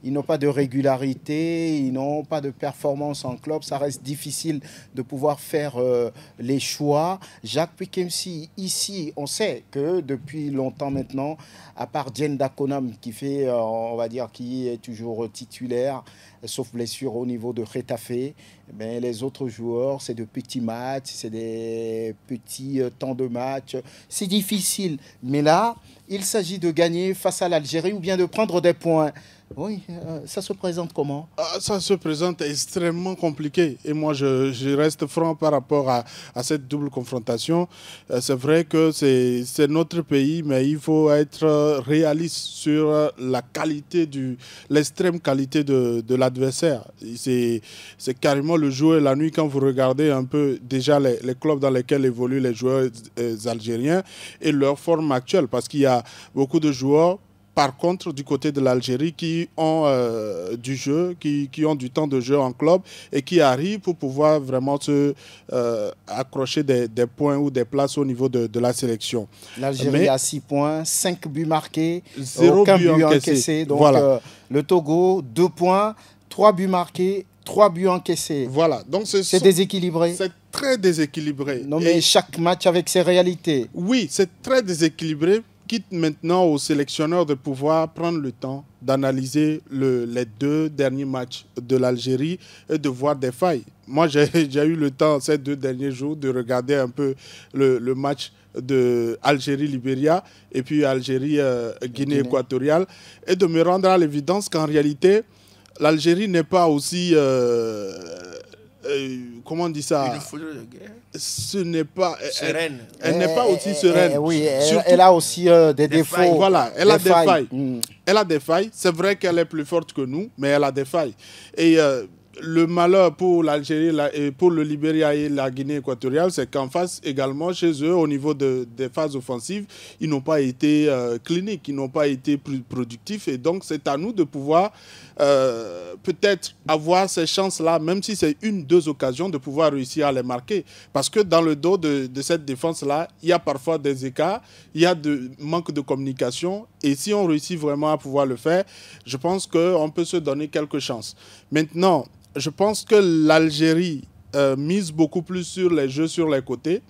Ils n'ont pas de régularité, ils n'ont pas de performance en club. Ça reste difficile de pouvoir faire les choix. Jacques Pikemsi, ici, on sait que depuis longtemps maintenant, à part Djenda Konam qui fait, on va dire, qui est toujours titulaire, sauf blessure au niveau de Retafe, mais les autres joueurs, c'est de petits matchs, c'est des petits temps de match. C'est difficile. Mais là, il s'agit de gagner face à l'Algérie ou bien de prendre des points. Oui, ça se présente comment? Ça se présente extrêmement compliqué. Et moi, je reste franc par rapport à cette double confrontation. C'est vrai que c'est notre pays, mais il faut être réaliste sur la qualité, l'extrême qualité de l'adversaire. C'est carrément le jour et la nuit quand vous regardez un peu déjà les clubs dans lesquels évoluent les joueurs algériens et leur forme actuelle. Parce qu'il y a beaucoup de joueurs, par contre, du côté de l'Algérie, qui ont du jeu, qui ont du temps de jeu en club et qui arrivent pour pouvoir vraiment se accrocher des points ou des places au niveau de la sélection. L'Algérie a 6 points, 5 buts marqués, 0 aucun but encaissé. Donc voilà. Le Togo, 2 points, 3 buts marqués, 3 buts encaissés. Voilà. Donc c'est déséquilibré. C'est très déséquilibré. Non, mais chaque match avec ses réalités. Oui, c'est très déséquilibré. Quitte maintenant aux sélectionneurs de pouvoir prendre le temps d'analyser les 2 derniers matchs de l'Algérie et de voir des failles. Moi, j'ai eu le temps ces 2 derniers jours de regarder un peu le match de Algérie-Libéria et puis Algérie-Guinée équatoriale et de me rendre à l'évidence qu'en réalité, l'Algérie n'est pas aussi... comment on dit ça? Une foudre de guerre. Ce n'est pas sereine. Elle n'est pas aussi sereine. Oui, elle a aussi des défauts. Failles. Voilà, elle a des failles. Mm. Elle a des failles. C'est vrai qu'elle est plus forte que nous, mais elle a des failles. Et le malheur pour l'Algérie et pour le Libéria et la Guinée équatoriale, c'est qu'en face également, chez eux, au niveau des phases offensives, ils n'ont pas été cliniques, ils n'ont pas été plus productifs. Et donc, c'est à nous de pouvoir peut-être avoir ces chances-là, même si c'est 1-2 occasions, de pouvoir réussir à les marquer. Parce que dans le dos de cette défense-là, il y a parfois des écarts, il y a de manque de communication. Et si on réussit vraiment à pouvoir le faire, je pense qu'on peut se donner quelques chances. Maintenant, je pense que l'Algérie mise beaucoup plus sur les jeux sur les côtés,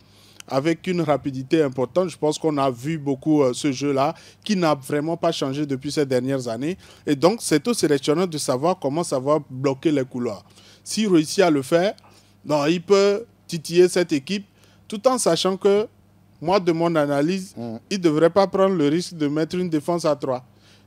avec une rapidité importante. Je pense qu'on a vu beaucoup ce jeu-là, qui n'a vraiment pas changé depuis ces dernières années. Et donc, c'est au sélectionneur de savoir comment savoir bloquer les couloirs. S'il réussit à le faire, il peut titiller cette équipe, tout en sachant que, moi, de mon analyse, il ne devrait pas prendre le risque de mettre une défense à 3.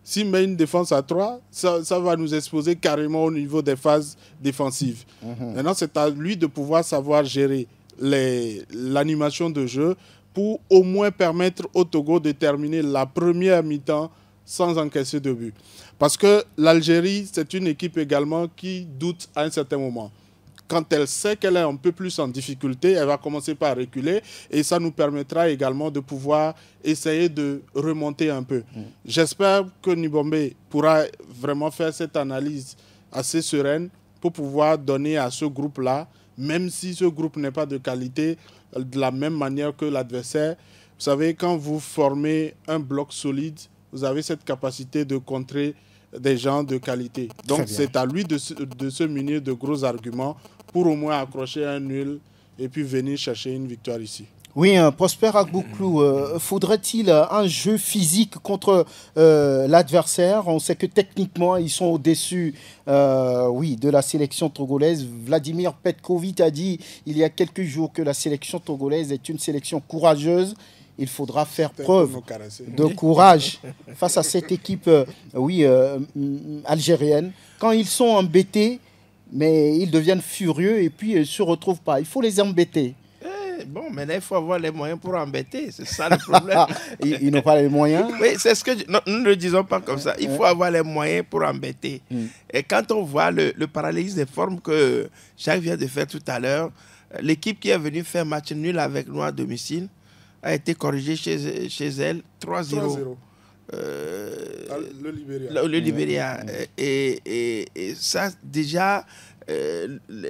s'il met une défense à 3, ça va nous exposer carrément au niveau des phases défensives. Maintenant, c'est à lui de pouvoir savoir gérer l'animation de jeu pour au moins permettre au Togo de terminer la première mi-temps sans encaisser de but. Parce que l'Algérie, c'est une équipe également qui doute à un certain moment. Quand elle sait qu'elle est un peu plus en difficulté, elle va commencer par reculer et ça nous permettra également de pouvoir essayer de remonter un peu. J'espère que Nibombe pourra vraiment faire cette analyse assez sereine pour pouvoir donner à ce groupe-là, même si ce groupe n'est pas de qualité, de la même manière que l'adversaire. Vous savez, quand vous formez un bloc solide, vous avez cette capacité de contrer des gens de qualité. Donc c'est à lui de se munir de gros arguments pour au moins accrocher un nul et puis venir chercher une victoire ici. Oui, Prosper Agbouklou, faudrait-il un jeu physique contre l'adversaire? On sait que techniquement, ils sont au-dessus de la sélection togolaise. Vladimir Petkovic a dit il y a quelques jours que la sélection togolaise est une sélection courageuse. Il faudra faire preuve de courage face à cette équipe algérienne. Quand ils sont embêtés, mais ils deviennent furieux et puis ils ne se retrouvent pas. Il faut les embêter. Bon, maintenant, il faut avoir les moyens pour embêter. C'est ça le problème. Ils n'ont pas les moyens? Oui, c'est ce que nous ne le disons pas comme ça. Il faut avoir les moyens pour embêter. Et quand on voit le parallélisme des formes que Jacques vient de faire tout à l'heure, l'équipe qui est venue faire match nul avec nous à domicile a été corrigée chez elle 3-0. Le Libéria. Le Libéria. Et ça, déjà,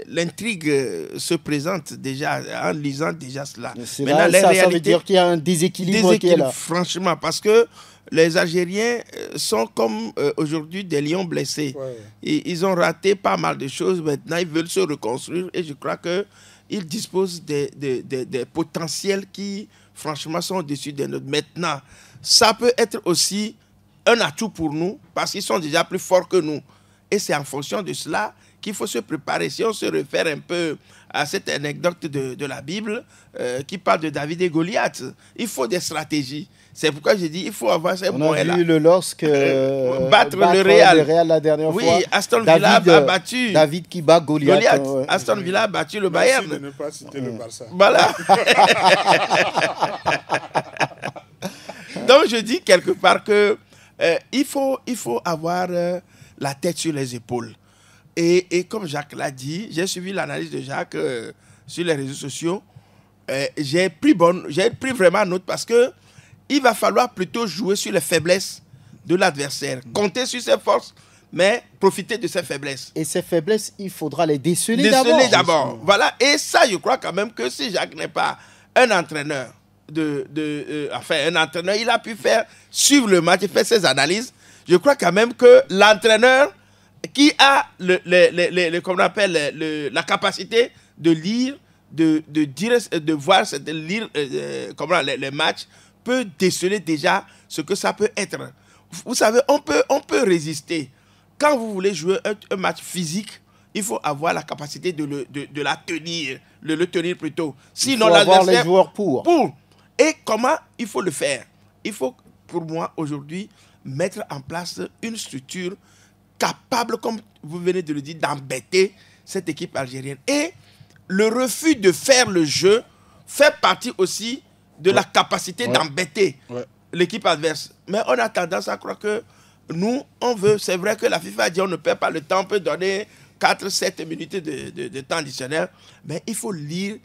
l'intrigue se présente déjà en lisant déjà cela. Ça veut dire qu'il y a un déséquilibre qui est là. Franchement, parce que les Algériens sont comme aujourd'hui des lions blessés. Ouais. Et ils ont raté pas mal de choses. Maintenant, ils veulent se reconstruire. Et je crois qu'ils disposent des potentiels qui, franchement, sont au-dessus de notre. Maintenant, ça peut être aussi un atout pour nous parce qu'ils sont déjà plus forts que nous. Et c'est en fonction de cela qu'il faut se préparer. Si on se réfère un peu à cette anecdote de la Bible qui parle de David et Goliath, il faut des stratégies. C'est pourquoi j'ai dit il faut avoir ces moyens-là. On a vu le LOSC battre le Real la dernière fois. Oui, Aston Villa a battu. David qui bat Goliath. Aston Villa a battu le Bayern. Merci de ne pas citer le Barça. Voilà. Donc je dis quelque part que il faut avoir la tête sur les épaules. Et comme Jacques l'a dit, j'ai suivi l'analyse de Jacques sur les réseaux sociaux. J'ai pris vraiment note parce que il va falloir plutôt jouer sur les faiblesses de l'adversaire. Compter sur ses forces, mais profiter de ses faiblesses. Et ces faiblesses, il faudra les déceler d'abord. Voilà. Et ça, je crois quand même que si Jacques n'est pas un entraîneur, un entraîneur, il a pu suivre le match et faire ses analyses. Je crois quand même que l'entraîneur qui a qu'on appelle la capacité de lire, de voir, de lire les matchs, peut déceler déjà ce que ça peut être. Vous savez, on peut résister. Quand vous voulez jouer un match physique, il faut avoir la capacité de la tenir, le tenir plutôt. Sinon, il faut avoir les joueurs pour. Et comment il faut le faire? Il faut, pour moi, aujourd'hui, mettre en place une structure capable, comme vous venez de le dire, d'embêter cette équipe algérienne. Et le refus de faire le jeu fait partie aussi de la capacité d'embêter l'équipe adverse. Mais on a tendance à croire que nous, on veut, c'est vrai que la FIFA a dit on ne perd pas le temps, on peut donner 4-7 minutes de temps additionnel, mais il faut lire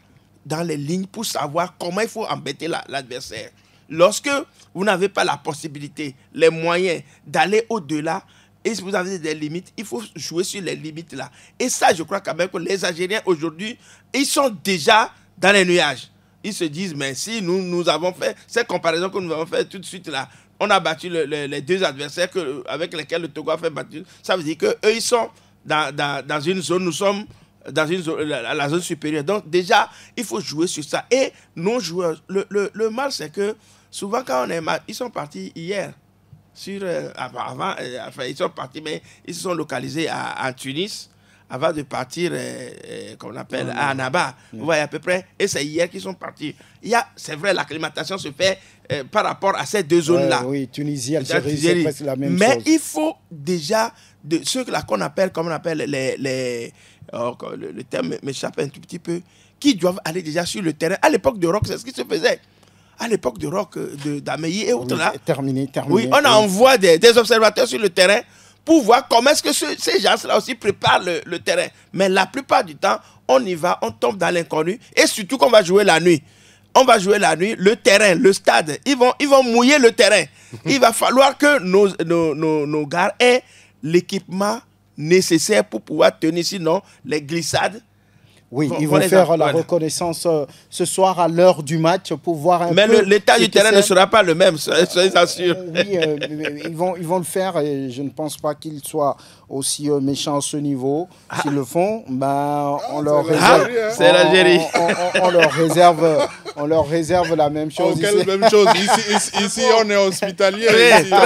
dans les lignes pour savoir comment il faut embêter l'adversaire. Lorsque vous n'avez pas la possibilité, les moyens d'aller au-delà, et si vous avez des limites, il faut jouer sur les limites là. Et ça, je crois quand même que les Algériens aujourd'hui, ils sont déjà dans les nuages. Ils se disent, mais si nous avons fait cette comparaison que nous avons fait tout de suite là, on a battu les deux adversaires avec lesquels le Togo a fait battre. Ça veut dire qu'eux, ils sont dans une zone, nous sommes dans la zone supérieure. Donc déjà, il faut jouer sur ça. Et nos joueurs, le mal, c'est que souvent quand on est mal, ils sont partis hier. Ils sont partis, mais ils se sont localisés en Tunis, avant de partir, qu'on appelle à Annaba. Vous voyez à peu près. Et c'est hier qu'ils sont partis. C'est vrai, l'acclimatation se fait par rapport à ces deux zones-là. Oui, Tunisie, Algérie, c'est presque la même chose. Mais il faut déjà, ceux qu'on appelle, comme on appelle le terme m'échappe un tout petit peu, qui doivent aller déjà sur le terrain. À l'époque de Rock, c'est ce qui se faisait. À l'époque de Rock, d'Ameyi et autres là. Terminé. Oui, on envoie des observateurs sur le terrain pour voir comment est-ce que ces gens-là aussi préparent le terrain. Mais la plupart du temps, on y va, on tombe dans l'inconnu. Et surtout qu'on va jouer la nuit. On va jouer la nuit, le terrain, le stade, ils vont mouiller le terrain. Il va falloir que nos gars aient l'équipement nécessaire pour pouvoir tenir, sinon les glissades. Oui, ils vont faire la reconnaissance ce soir à l'heure du match pour voir un peu... Mais l'état du terrain ne sera pas le même, soyez assurés. Oui, ils vont le faire et je ne pense pas qu'ils soient aussi méchants à ce niveau. S'ils le font, on leur réserve... c'est l'Algérie. On leur réserve la même chose. Même chose. Ici, on est hospitalier. Très bien.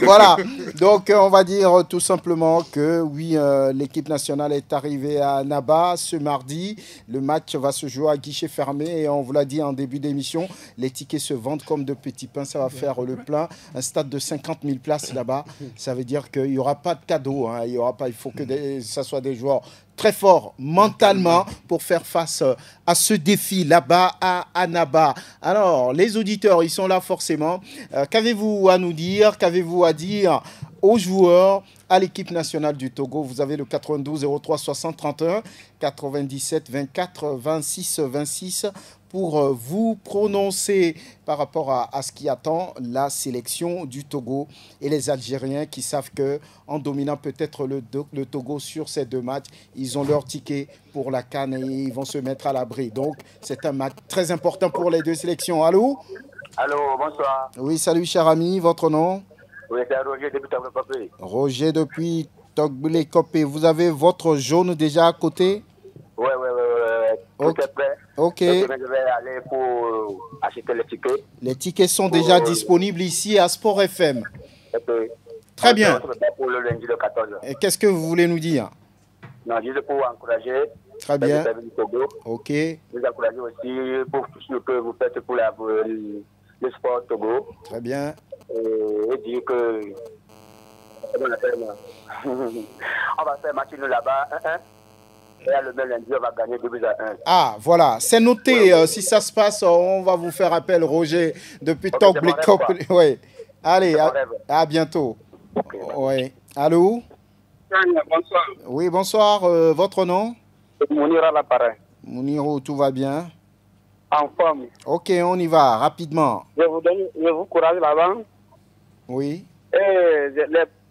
Voilà. Donc, on va dire tout simplement que oui, l'équipe nationale est arrivée à Annaba ce mardi. Le match va se jouer à guichet fermé et on vous l'a dit en début d'émission, les tickets se vendent comme de petits pains. Ça va faire le plein. Un stade de 50 000 places là-bas. Ça veut dire qu'il n'y aura pas de cadeau. Hein. Il faut que ça soit des joueurs très forts mentalement pour faire face à ce défi là-bas à Annaba. Alors, les auditeurs, ils sont là forcément. Qu'avez-vous à nous dire? Qu'avez-vous à dire aux joueurs, à l'équipe nationale du Togo? Vous avez le 92 03 60 31 97 24 26 26 pour vous prononcer par rapport à ce qui attend la sélection du Togo et les Algériens qui savent qu'en dominant peut-être le Togo sur ces deux matchs, ils ont leur ticket pour la CAN et ils vont se mettre à l'abri. Donc, c'est un match très important pour les deux sélections. Allô? Allô, bonsoir. Oui, salut cher ami, votre nom? Oui, c'est Roger depuis Togbele-Copé. Roger depuis Togbele-Copé. Vous avez votre jaune déjà à côté? Oui. Tout est prêt. Ok. Je vais aller pour acheter les tickets. Les tickets sont déjà disponibles ici à Sport FM. Okay. Très bien. Pour le lundi le 14. Et qu'est-ce que vous voulez nous dire? Non, juste pour encourager. Très bien. Le Togo. Ok. Vous encourager aussi pour tout ce que vous faites pour le sport Togo. Très bien. Et dire que on va faire match là-bas 1-1. Et le même lundi, on va gagner 2-1. Ah, voilà. C'est noté. Si ça se passe, on va vous faire appel, Roger, depuis Togbele-Copé. Oui. Allez, à bientôt. Okay. Oui. Allô? Bonsoir. Oui, bonsoir. Votre nom? Mounira l'appareil. Mouniro, tout va bien? En forme. Ok, on y va, rapidement. Je vous courage là-bas. Oui. Et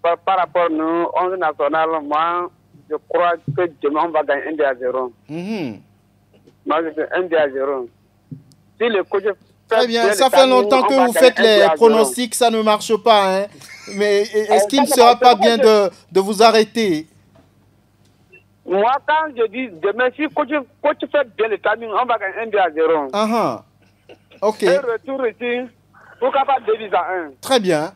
par rapport à nous, 11 national, moi, je crois que demain, on va gagner 1-0. Moi, je fais 1-0. Si le coach... Très bien, ça fait longtemps que vous faites les pronostics, ça ne marche pas. Hein. Mais est-ce qu'il ne sera pas bien de vous arrêter? Moi, quand je dis demain, si coach fait bien le timing, on va gagner 1-0. Ok. Et retour ici, pourquoi pas 2-1? Très bien.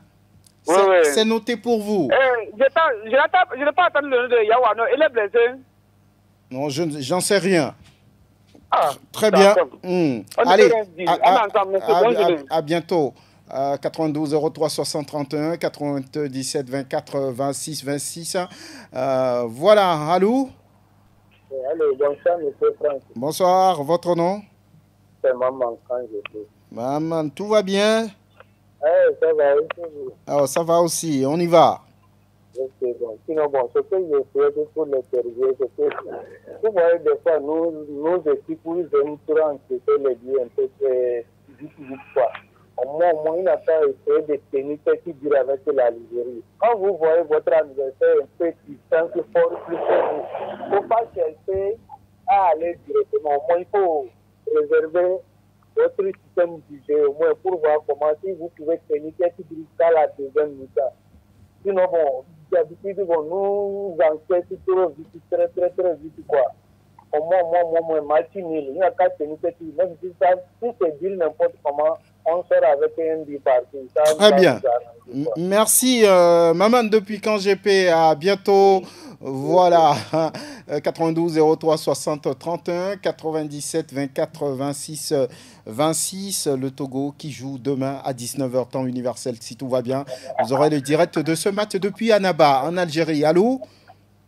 C'est noté pour vous. Je n'ai pas entendu le nom de Yawano. Il est blessé? Non, j'en sais rien. Ah, très bien. Allez, à bientôt. 92 03 60 31 97 24 26 26. Voilà, allô? Allô, bonsoir, monsieur Franck. Bonsoir, votre nom? C'est Maman, quand je suis. Maman, tout va bien? Ça va aussi. Oh, ça va aussi, on y va. Ok, bon. Sinon, ce que je souhaite pour les terriers, c'est que, vous voyez, des fois, nos équipes, ils viennent pour enquêter les lieux un peu vite, quoi. Au moins, il n'a pas essayé de tenir ce qui dure avec l'Algérie. Quand vous voyez votre adversaire un peu puissant, plus fort, il ne faut pas chercher à aller directement. Au moins, il faut réserver votre système du jeu, au moins pour voir comment, si vous pouvez tenir ce qui dure jusqu'à la deuxième mi-temps. Sinon, d'habitude, nous enquêtons trop vite, très vite, quoi. Au moins, match nul. Il n'y a qu'à tenir ce qui, même si c'est dur n'importe comment, on sort avec un but parti. Très bien. Merci, Maman, depuis quand GP. À bientôt. Voilà. 92 03 60 31, 97 24 26 26. Le Togo qui joue demain à 19h temps universel. Si tout va bien, vous aurez le direct de ce match depuis Annaba, en Algérie. Allô?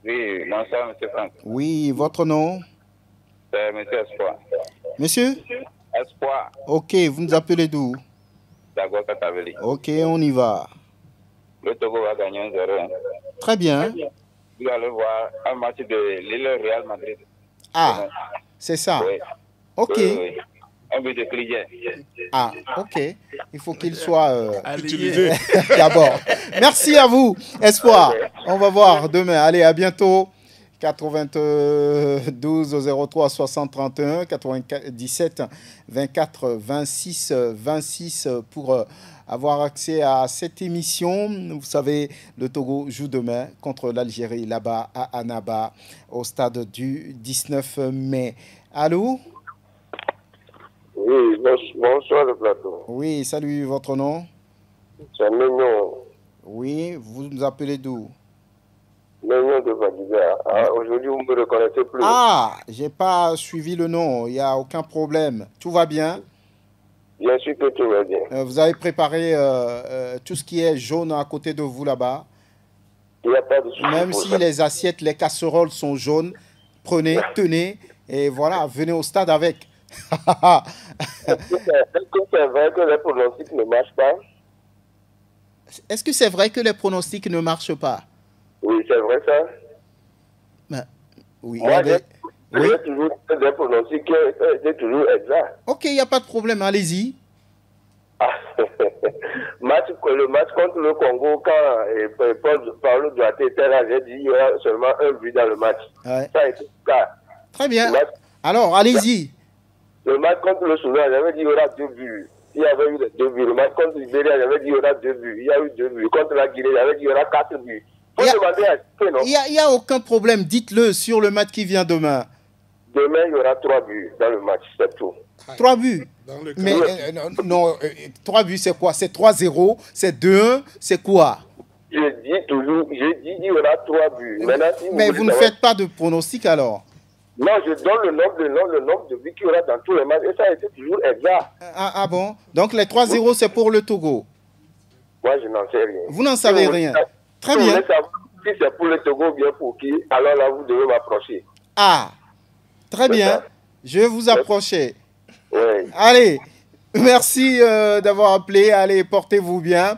Oui, bonsoir, M. Franck. Oui, votre nom? C'est M. Espoir. Monsieur? Espoir. Ok, vous nous appelez d'où? D'Agua Kataveli. Ok, on y va. Le Togo va gagner 1-0. Très bien. Vous allez voir un match de Lille-Real Madrid. Ah, c'est ça. Oui. Ok. Oui, oui. Un but de Cligé. Ah, ok. Il faut qu'il soit Utilisé. d'abord. Merci à vous, Espoir. On va voir demain. Allez, à bientôt. 92 03 60 31, 97 24 26 26 pour avoir accès à cette émission. Vous savez, le Togo joue demain contre l'Algérie là-bas à Annaba au stade du 19 mai. Allô? Oui, bonsoir le plateau. Oui, salut, votre nom? C'est Mignon. Oui, vous nous appelez d'où? Mignon de Vadiga. Aujourd'hui, vous ne me reconnaissez plus. Ah, j'ai pas suivi le nom, il n'y a aucun problème. Tout va bien? Bien sûr que tout va bien. Vous avez préparé tout ce qui est jaune à côté de vous là-bas. Il n'y a pas de souci. Même pour si ça. les assiettes, les casseroles sont jaunes, prenez, tenez, et voilà, venez au stade avec. Est-ce que c'est vrai que les pronostics ne marchent pas? Est-ce que c'est vrai que les pronostics ne marchent pas? Oui, c'est vrai ça. Ben, oui, il y Moi, a des- oui. j'ai toujours fait des pronostics qui étaient toujours exacts. Ok, il n'y a pas de problème, allez-y. Le match contre le Congo, quand Paulo Duarte était là, j'ai dit qu'il y aura seulement un but dans le match. Ouais. Ça a été le cas. Très bien. Le match, Alors, allez-y. le match contre le Soudan, j'avais dit qu'il y aura 2 buts. Il y avait eu les 2 buts. Le match contre Libéria, j'avais dit qu'il y aura 2 buts. Il y a eu 2 buts. Contre la Guinée, j'avais dit qu'il y aura 4 buts. Faut Il y a- demander à qui, non? Il n'y a aucun problème, dites-le sur le match qui vient demain. Demain, il y aura 3 buts dans le match, c'est tout. 3 buts. Dans le Mais cas- non, 3 buts, c'est quoi? C'est 3-0, c'est 2-1, c'est quoi? Je dis toujours, je dis qu'il y aura 3 buts. Maintenant, si Mais voulez vous ne savoir- faites pas de pronostic alors? Non, je donne le nombre de buts qu'il y aura dans tous les matchs. Et ça a été toujours exact. Ah bon? Donc les 3-0, c'est pour le Togo. Moi, je n'en sais rien. Vous n'en savez rien. Très Si vous bien. voulez savoir si c'est pour le Togo ou bien pour qui, alors là, vous devez m'approcher. Ah, très bien. ça. Je vais vous approcher. Oui. Allez, merci d'avoir appelé. Allez, portez-vous bien.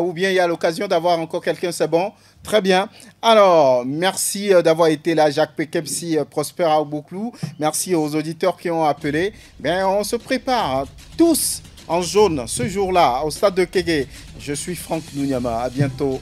Ou bien il y a l'occasion d'avoir encore quelqu'un, c'est bon. Très bien. Alors, merci d'avoir été là, Jacques Pekemsi, Prosper Aubouklou. Merci aux auditeurs qui ont appelé. Bien, on se prépare hein, tous en jaune ce jour-là au stade de Kégué. Je suis Franck Nounyama. À bientôt.